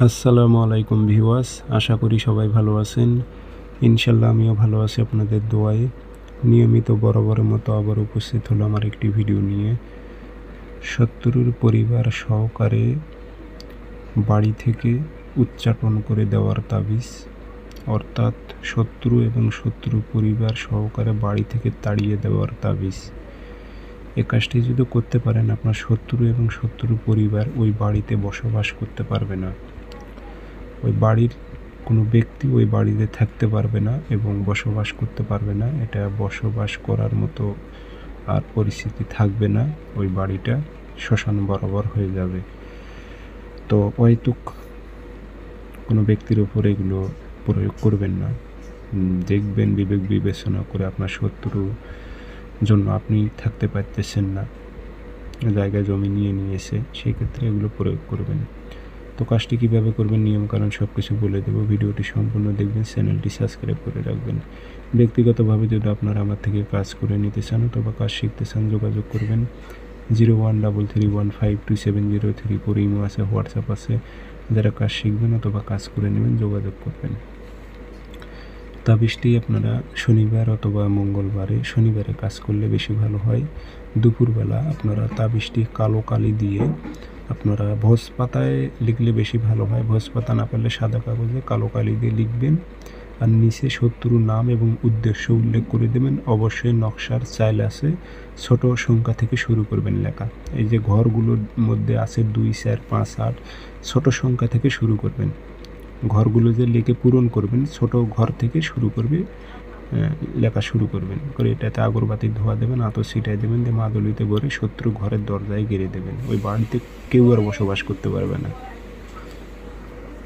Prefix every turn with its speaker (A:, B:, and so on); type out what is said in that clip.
A: আসসালামু আলাইকুম ভিউয়ার্স, আশা করি সবাই ভালো আছেন। ইনশাল্লাহ আমিও ভালো আছি আপনাদের দোয়ায়। নিয়মিত বরাবরের মতো আবার উপস্থিত হলো আমার একটি ভিডিও নিয়ে। শত্রুর পরিবার সহকারে বাড়ি থেকে উচ্চাটন করে দেওয়ার তাবিজ, অর্থাৎ শত্রু এবং শত্রু পরিবার সহকারে বাড়ি থেকে তাড়িয়ে দেওয়ার তাবিজ। এ কাজটি যদি করতে পারেন, আপনার শত্রু এবং শত্রু পরিবার ওই বাড়িতে বসবাস করতে পারবে না। ওই বাড়ির কোনো ব্যক্তি ওই বাড়িতে থাকতে পারবে না এবং বসবাস করতে পারবে না। এটা বসবাস করার মতো আর পরিস্থিতি থাকবে না। ওই বাড়িটা শ্মশান বরাবর হয়ে যাবে। তো অহেতুক কোনো ব্যক্তির ওপর এগুলো প্রয়োগ করবেন না। দেখবেন বিবেক বিবেচনা করে আপনার শত্রুর জন্য আপনি থাকতে পারতেছেন না, জায়গা জমি নিয়েছে, সেই ক্ষেত্রে এগুলো প্রয়োগ করবেন। তো কাজটি কীভাবে করবেন, নিয়মকানুন সব কিছু বলে দেবো। ভিডিওটি সম্পূর্ণ দেখবেন, চ্যানেলটি সাবস্ক্রাইব করে রাখবেন। ব্যক্তিগতভাবে যদি আপনারা আমার থেকে কাজ করে নিতে চান অথবা কাজ শিখতে চান, যোগাযোগ করবেন 0133152703। ইমো আছে, হোয়াটসঅ্যাপ আছে। যারা কাজ শিখবেন অথবা কাজ করে নেবেন যোগাযোগ করবেন। তাবিজটি আপনারা শনিবার অথবা মঙ্গলবারে, শনিবারে কাজ করলে বেশি ভালো হয়। দুপুরবেলা আপনারা তাবিজটি কালো কালি দিয়ে আপনারা ভোজ পাতায় লিখলে বেশি ভালো হয়। ভোজ পাতা না পারলে সাদা কাগজে কালো কালি দিয়ে লিখবেন, আর নিচে শত্রুর নাম এবং উদ্দেশ্য উল্লেখ করে দেবেন। অবশ্যই নকশার চাইল আছে, ছোট সংখ্যা থেকে শুরু করবেন লেখা। এই যে ঘরগুলোর মধ্যে আছে 2, 4, 5, 8, ছোট সংখ্যা থেকে শুরু করবেন। ঘরগুলো যে লিখে পূরণ করবেন, ছোট ঘর থেকে শুরু করবে লেখা শুরু করবেন করে এটাতে আগরবাতি ধোয়া দেবেন, আতর ছিটাই দেবেন, দিয়ে মাদুলিতে ভরে শত্রু ঘরের দরজায় গেড়ে দেবেন। ওই বাড়িতে কেউ আর বসবাস করতে পারবে না।